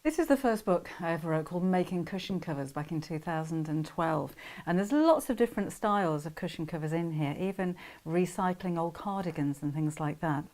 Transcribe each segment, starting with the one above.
This is the first book I ever wrote called Making Cushion Covers back in 2012, and there's lots of different styles of cushion covers in here, even recycling old cardigans and things like that.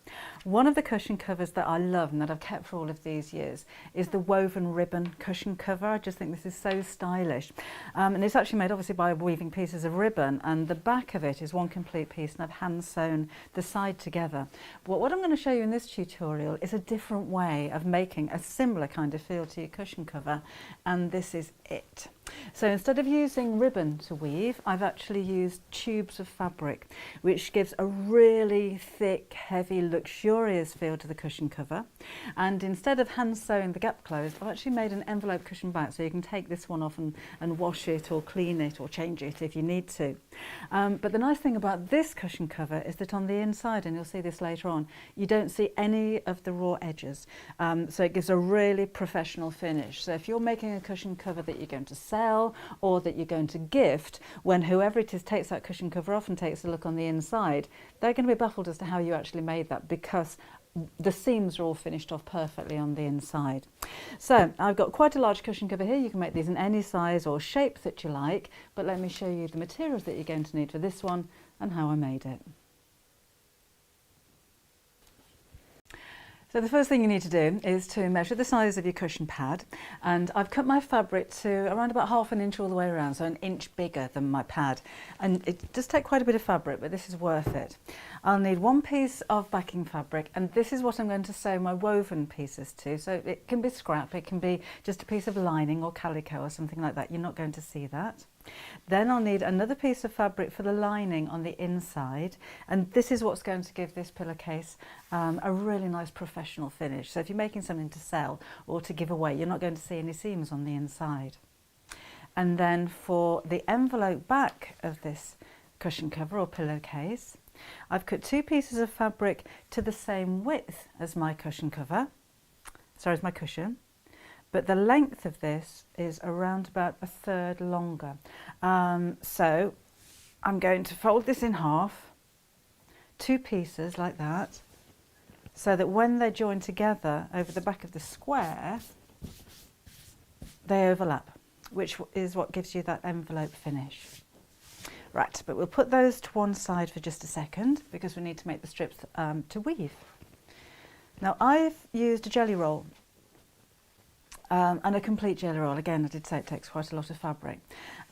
One of the cushion covers that I love and that I've kept for all of these years is the woven ribbon cushion cover. I just think this is so stylish, and it's actually made obviously by weaving pieces of ribbon, and the back of it is one complete piece, and I've hand sewn the side together. But what I'm going to show you in this tutorial is a different way of making a similar kind of feel to your cushion cover, and this is it. So instead of using ribbon to weave, I've actually used tubes of fabric, which gives a really thick, heavy, luxurious feel to the cushion cover. And instead of hand sewing the gap closed, I've actually made an envelope cushion back, so you can take this one off and wash it or clean it or change it if you need to. But the nice thing about this cushion cover is that on the inside, and you'll see this later on, you don't see any of the raw edges. So it gives a really professional finish. So if you're making a cushion cover that you're going to sell or that you're going to gift, when whoever it is takes that cushion cover off and takes a look on the inside, they're going to be baffled as to how you actually made that, because the seams are all finished off perfectly on the inside. So I've got quite a large cushion cover here. You can make these in any size or shape that you like, but let me show you the materials that you're going to need for this one and how I made it. So the first thing you need to do is to measure the size of your cushion pad, and I've cut my fabric to around about 1/2 inch all the way around, so 1 inch bigger than my pad, and it does take quite a bit of fabric, but this is worth it. I'll need 1 piece of backing fabric, and this is what I'm going to sew my woven pieces to. So it can be scrap, it can be just a piece of lining or calico or something like that. You're not going to see that. Then I'll need another piece of fabric for the lining on the inside, and this is what's going to give this pillowcase a really nice professional finish. So if you're making something to sell or to give away, you're not going to see any seams on the inside. And then for the envelope back of this cushion cover or pillowcase, I've cut 2 pieces of fabric to the same width as my cushion cover, as my cushion. But the length of this is around about 1/3 longer. So I'm going to fold this in half, 2 pieces like that, so that when they join together over the back of the square, they overlap, which is what gives you that envelope finish. Right, but we'll put those to one side for just a second because we need to make the strips to weave. Now I've used a jelly roll. And a complete jelly roll. Again, I did say it takes quite a lot of fabric.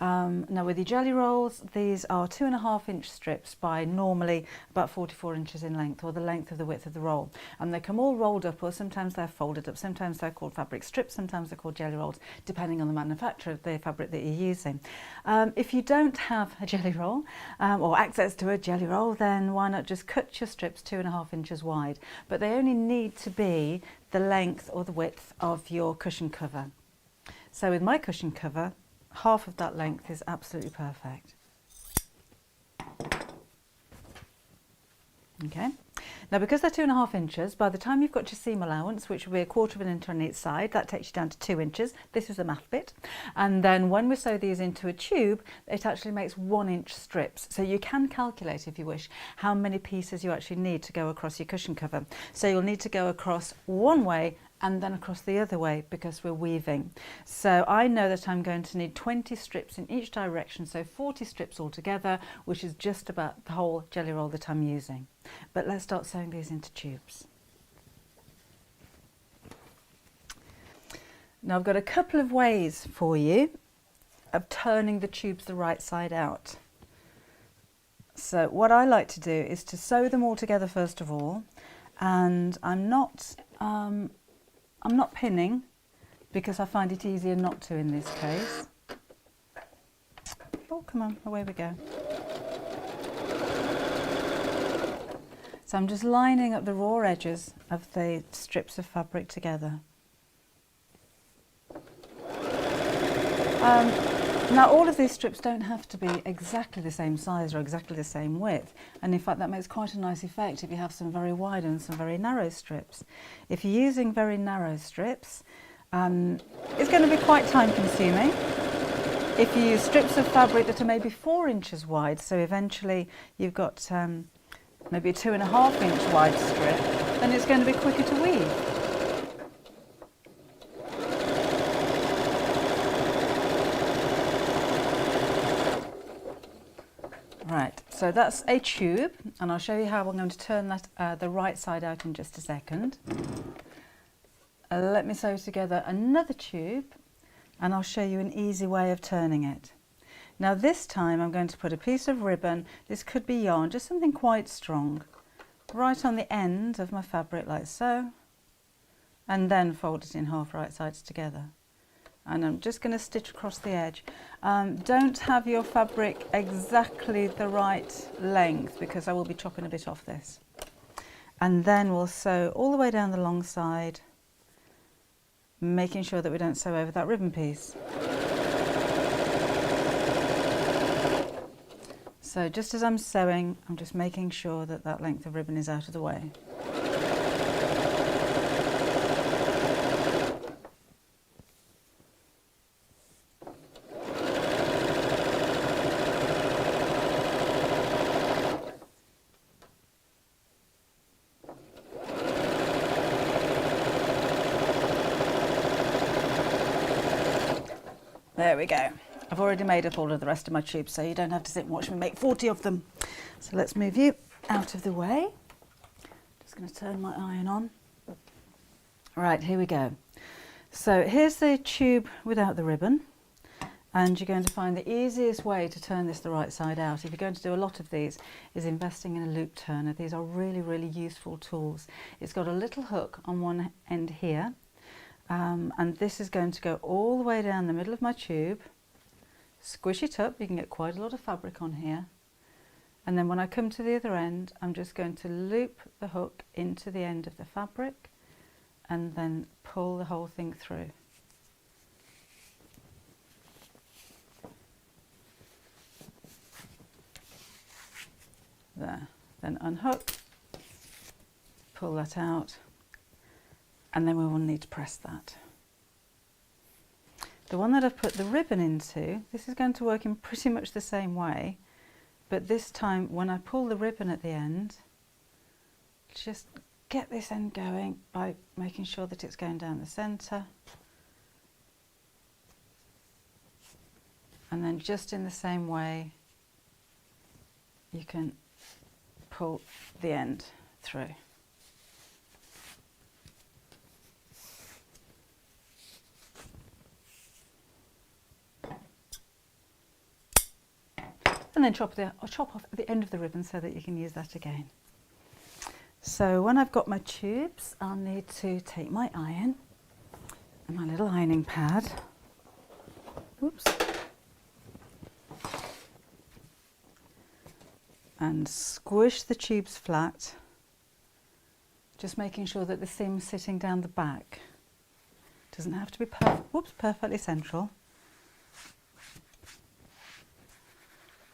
Now with your jelly rolls, these are 2.5 inch strips by normally about 44 inches in length, or the length of the width of the roll. And they come all rolled up, or sometimes they're folded up, sometimes they're called fabric strips, sometimes they're called jelly rolls, depending on the manufacturer of the fabric that you're using. If you don't have a jelly roll or access to a jelly roll, then why not just cut your strips 2.5 inches wide, but they only need to be the length or the width of your cushion cover. So with my cushion cover, half of that length is absolutely perfect. Okay, now because they're 2.5 inches, by the time you've got your seam allowance, which will be 1/4 inch on each side, that takes you down to 2 inches. This is the math bit. And then when we sew these into a tube, it actually makes 1 inch strips. So you can calculate, if you wish, how many pieces you actually need to go across your cushion cover. So you'll need to go across one way and then across the other way because we're weaving. So I know that I'm going to need 20 strips in each direction, so 40 strips altogether, which is just about the whole jelly roll that I'm using. But let's start sewing these into tubes. Now I've got a couple of ways for you of turning the tubes the right side out. So what I like to do is to sew them all together first of all, and I'm not pinning because I find it easier not to in this case. Oh, come on, away we go. So I'm just lining up the raw edges of the strips of fabric together. Now all of these strips don't have to be exactly the same size or exactly the same width, and in fact that makes quite a nice effect if you have some very wide and some very narrow strips. If you're using very narrow strips, it's going to be quite time consuming. If you use strips of fabric that are maybe 4 inches wide, so eventually you've got maybe a 2.5 inch wide strip, then it's going to be quicker to weave. So that's a tube, and I'll show you how I'm going to turn that the right side out in just a second. Let me sew together another tube, and I'll show you an easy way of turning it. Now this time I'm going to put a piece of ribbon, this could be yarn, just something quite strong, right on the end of my fabric like so, and then fold it in half right sides together. And I'm just going to stitch across the edge. Don't have your fabric exactly the right length, because I will be chopping a bit off this. And then we'll sew all the way down the long side, making sure that we don't sew over that ribbon piece. So just as I'm sewing, I'm just making sure that that length of ribbon is out of the way. There we go. I've already made up all of the rest of my tubes, so you don't have to sit and watch me make 40 of them. So let's move you out of the way. Just going to turn my iron on. Right, here we go. So here's the tube without the ribbon, and you're going to find the easiest way to turn this the right side out, if you're going to do a lot of these, is investing in a loop turner. These are really, really useful tools. It's got a little hook on one end here, and this is going to go all the way down the middle of my tube. Squish it up, you can get quite a lot of fabric on here, and then when I come to the other end, I'm just going to loop the hook into the end of the fabric and then pull the whole thing through. There, then unhook, pull that out, and then we will need to press that. The one that I've put the ribbon into, this is going to work in pretty much the same way, but this time when I pull the ribbon at the end, just get this end going by making sure that it's going down the centre, and then just in the same way you can pull the end through. And then chop off the end of the ribbon so that you can use that again. So when I've got my tubes, I'll need to take my iron and my little ironing pad. Oops. And squish the tubes flat, just making sure that the seam's sitting down the back. Doesn't have to be perfectly central.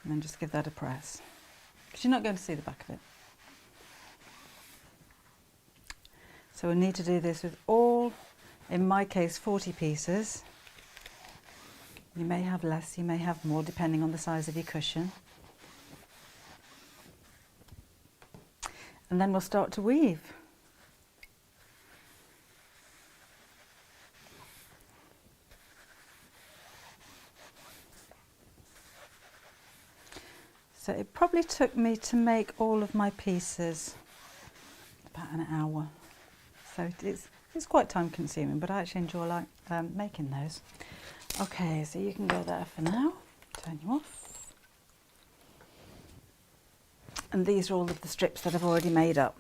And then just give that a press, because you're not going to see the back of it. So we need to do this with all, in my case, 40 pieces. You may have less, you may have more, depending on the size of your cushion. And then we'll start to weave. So it probably took me to make all of my pieces about an hour. So it's quite time consuming, but I actually enjoy making those. Okay, so you can go there for now. Turn you off. And these are all of the strips that I've already made up.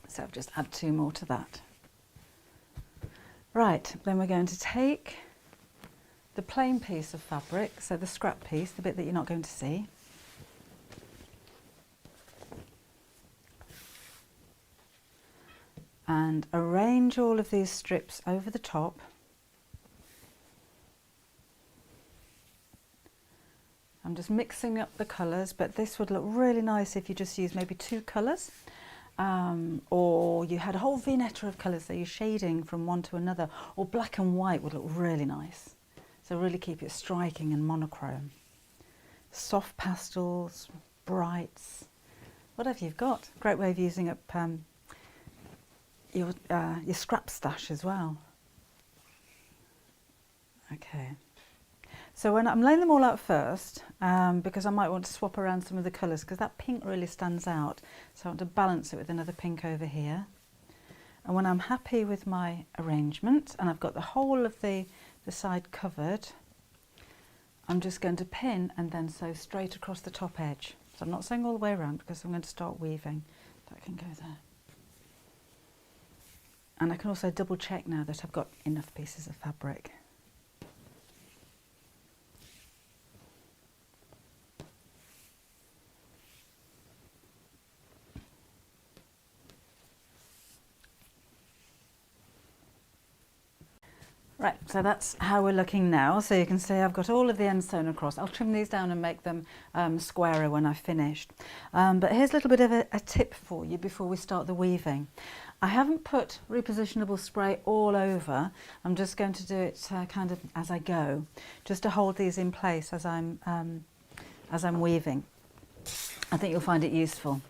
So I've just add 2 more to that. Right, then we're going to take the plain piece of fabric, so the scrap piece, the bit that you're not going to see, and arrange all of these strips over the top. I'm just mixing up the colours, but this would look really nice if you just used maybe 2 colours, or you had a whole vignette of colours, so you're shading from one to another, or black and white would look really nice. So really keep it striking and monochrome. Soft pastels, brights, whatever you've got. Great way of using up your scrap stash as well. Okay, So when I'm laying them all out first, because I might want to swap around some of the colours because that pink really stands out. So I want to balance it with another pink over here. And when I'm happy with my arrangement and I've got the whole of the side covered, I'm just going to pin and then sew straight across the top edge. So I'm not sewing all the way around because I'm going to start weaving. That can go there. And I can also double check now that I've got enough pieces of fabric. Right, so that's how we're looking now. So you can see I've got all of the ends sewn across. I'll trim these down and make them squarer when I've finished. But here's a little bit of a tip for you before we start the weaving. I haven't put repositionable spray all over. I'm just going to do it kind of as I go, just to hold these in place as I'm weaving. I think you'll find it useful.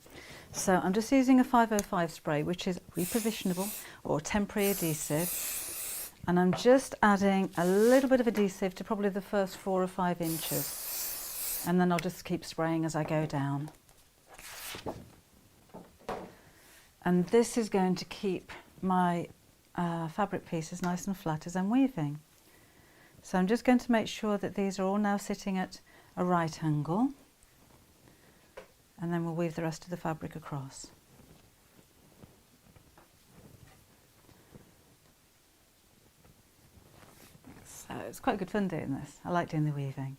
So I'm just using a 505 spray, which is repositionable or temporary adhesive. And I'm just adding a little bit of adhesive to probably the first 4 or 5 inches. And then I'll just keep spraying as I go down. And this is going to keep my fabric pieces nice and flat as I'm weaving. So I'm just going to make sure that these are all now sitting at a right angle. And then we'll weave the rest of the fabric across. So it's quite good fun doing this. I like doing the weaving.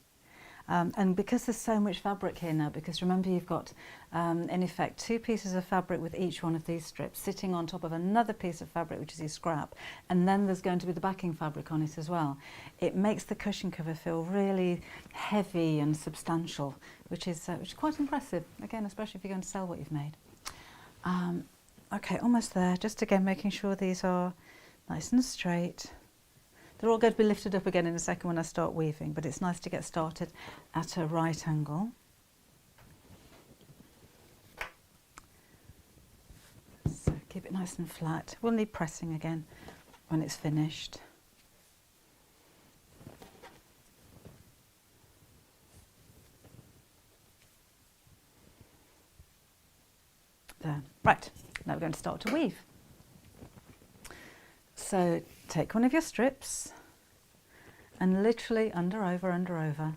And because there's so much fabric here now, because remember you've got in effect 2 pieces of fabric with each one of these strips sitting on top of another piece of fabric, which is your scrap, and then there's going to be the backing fabric on it as well. It makes the cushion cover feel really heavy and substantial, which is quite impressive, again, especially if you're going to sell what you've made. Okay, almost there. Just again making sure these are nice and straight. They're all going to be lifted up again in a second when I start weaving, but it's nice to get started at a right angle. So keep it nice and flat. We'll need pressing again when it's finished. There. Right, now we're going to start to weave. So take one of your strips and literally under, over.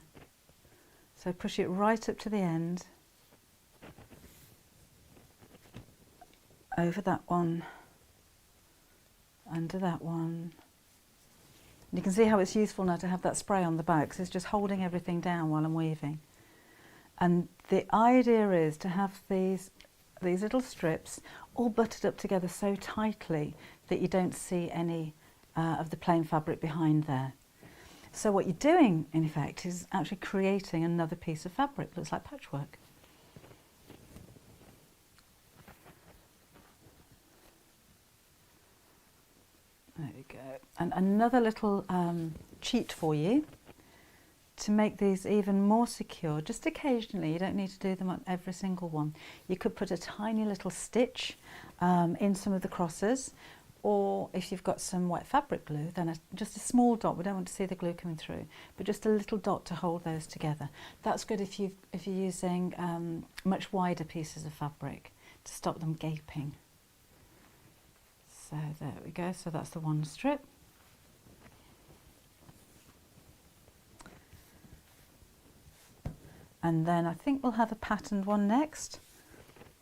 So push it right up to the end, over that one, under that one. And you can see how it's useful now to have that spray on the back, because it's just holding everything down while I'm weaving. And the idea is to have these little strips all butted up together so tightly that you don't see any of the plain fabric behind there. So what you're doing, in effect, is actually creating another piece of fabric. Looks like patchwork. There we go. And another little cheat for you to make these even more secure. Just occasionally, you don't need to do them on every single one. You could put a tiny little stitch in some of the crosses, or if you've got some wet fabric glue, then just a small dot. We don't want to see the glue coming through, but just a little dot to hold those together. That's good if you're using much wider pieces of fabric to stop them gaping. So there we go. So that's the one strip. And then I think we'll have a patterned one next,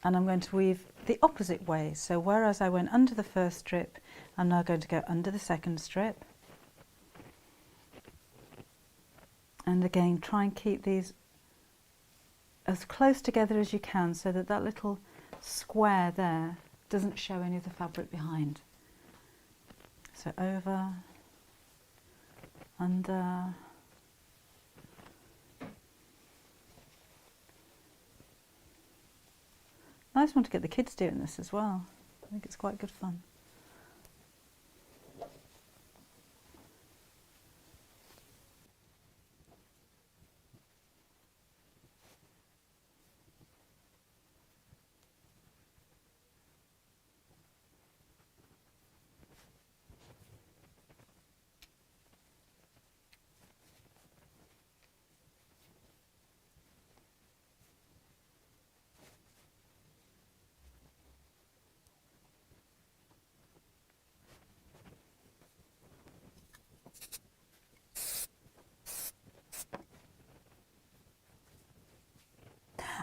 and I'm going to weave the opposite way. So whereas I went under the first strip, I'm now going to go under the second strip. And again, try and keep these as close together as you can so that that little square there doesn't show any of the fabric behind. So over, under, nice one to get the kids doing this as well. I think it's quite good fun.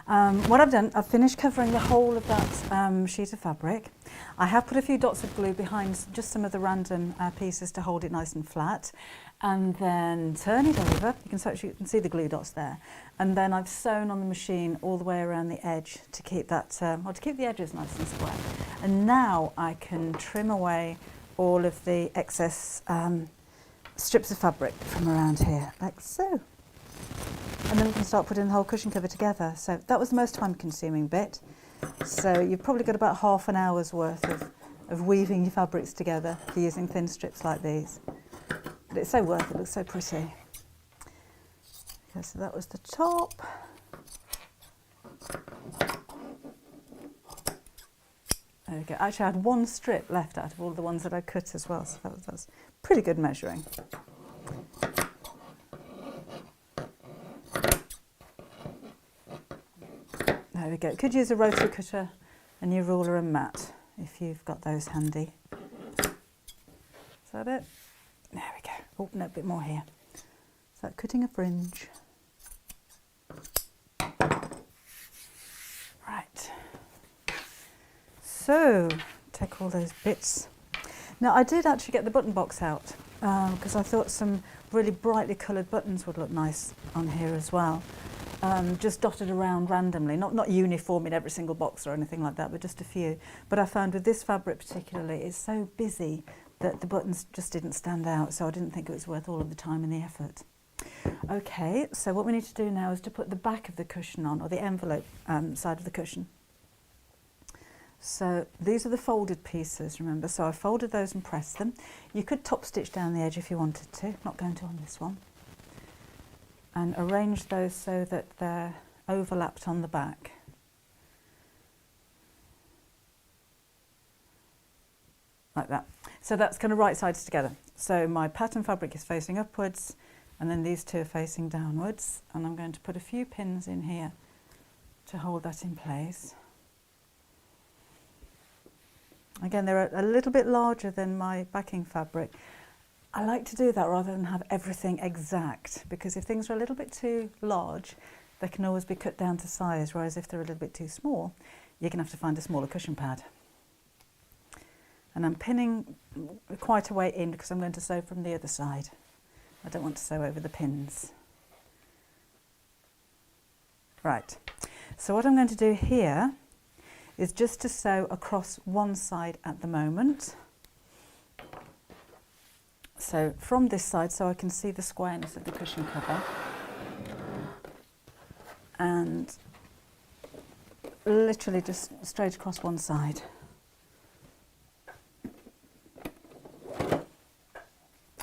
What I've done, I've finished covering the whole of that sheet of fabric. I have put a few dots of glue behind just some of the random pieces to hold it nice and flat, and then turn it over. You can see the glue dots there, and then I've sewn on the machine all the way around the edge to keep that, to keep the edges nice and square. And now I can trim away all of the excess strips of fabric from around here, like so. And then we can start putting the whole cushion cover together. So that was the most time consuming bit. So you've probably got about half an hour's worth of weaving your fabrics together for using thin strips like these. But it's so worth it, it looks so pretty. Okay, so that was the top. There we go. Actually, I had one strip left out of all the ones that I cut as well, so that was pretty good measuring. There we go. Could use a rotary cutter, a new ruler and mat if you've got those handy. Is that it? There we go. Oh, no, a bit more here. So cutting a fringe. Right. So take all those bits. Now I did actually get the button box out because I thought some really brightly coloured buttons would look nice on here as well. Just dotted around randomly, not uniform in every single box or anything like that, but just a few. But I found with this fabric particularly, it's so busy that the buttons just didn't stand out, so I didn't think it was worth all of the time and the effort. Okay, so what we need to do now is to put the back of the cushion on, or the envelope side of the cushion. So these are the folded pieces, remember, so I folded those and pressed them. You could top stitch down the edge if you wanted to, not going to on this one. And arrange those so that they're overlapped on the back. Like that. So that's kind of right sides together. So my pattern fabric is facing upwards, and then these two are facing downwards, and I'm going to put a few pins in here to hold that in place. Again, they're a little bit larger than my backing fabric. I like to do that rather than have everything exact, because if things are a little bit too large, they can always be cut down to size, whereas if they're a little bit too small, you're going to have to find a smaller cushion pad. And I'm pinning quite a way in because I'm going to sew from the other side. I don't want to sew over the pins. Right, so what I'm going to do here is just to sew across one side at the moment. So from this side, so I can see the squareness of the cushion cover, and literally just straight across one side.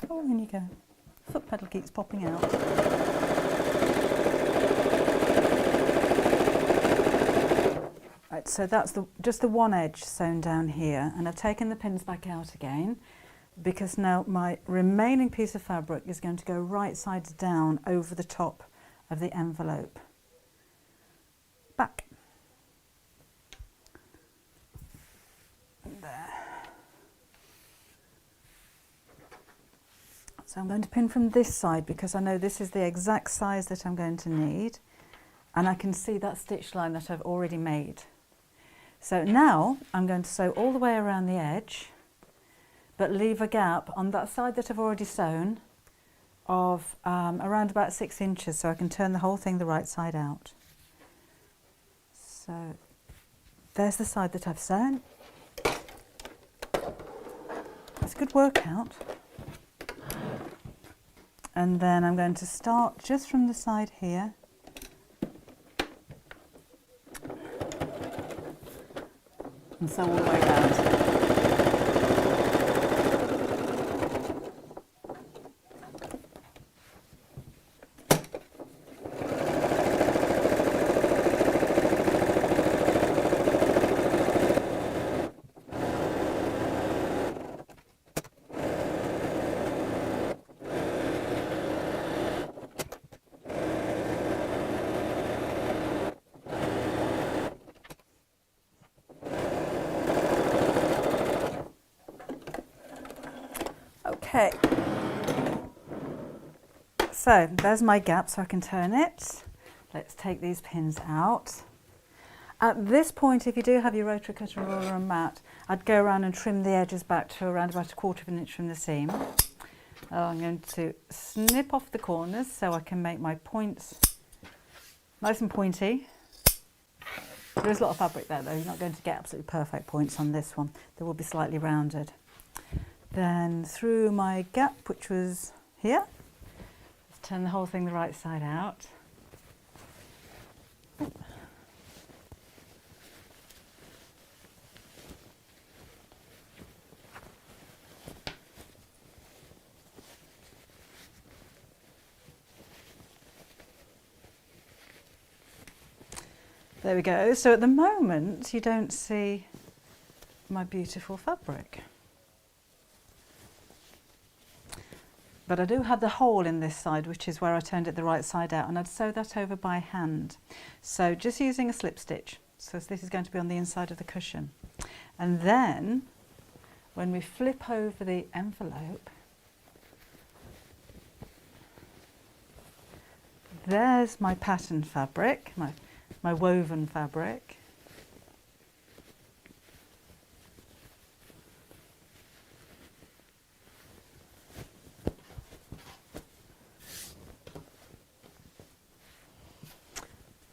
Oh, in you go. Foot pedal keeps popping out. Right, so that's just the one edge sewn down here, and I've taken the pins back out again, because now my remaining piece of fabric is going to go right sides down over the top of the envelope. Back. There. So I'm going to pin from this side because I know this is the exact size that I'm going to need, and I can see that stitch line that I've already made. So now I'm going to sew all the way around the edge, but leave a gap on that side that I've already sewn of around about 6 inches, so I can turn the whole thing the right side out. So there's the side that I've sewn. It's a good workout. And then I'm going to start just from the side here. And sew all the way around. Okay, so there's my gap, so I can turn it. Let's take these pins out. At this point, if you do have your rotary cutter and ruler and mat, I'd go around and trim the edges back to around about 1/4 of an inch from the seam. I'm going to snip off the corners so I can make my points nice and pointy. There is a lot of fabric there though, you're not going to get absolutely perfect points on this one. They will be slightly rounded. Then through my gap, which was here, let's turn the whole thing the right side out. There we go. So at the moment, you don't see my beautiful fabric. But I do have the hole in this side, which is where I turned it the right side out, and I'd sew that over by hand. So just using a slip stitch. So this is going to be on the inside of the cushion. And then, when we flip over the envelope, there's my pattern fabric, my woven fabric.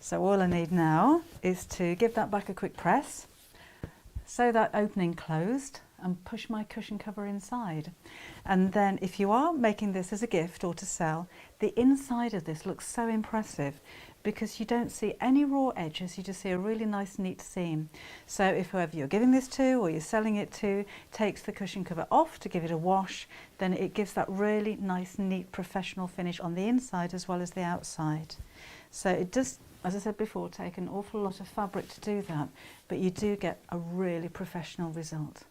So all I need now is to give that back a quick press, sew that opening closed and push my cushion cover inside. And then if you are making this as a gift or to sell, the inside of this looks so impressive because you don't see any raw edges, you just see a really nice neat seam. So if whoever you're giving this to or you're selling it to takes the cushion cover off to give it a wash, then it gives that really nice neat professional finish on the inside as well as the outside. So it does, as I said before, take an awful lot of fabric to do that, but you do get a really professional result.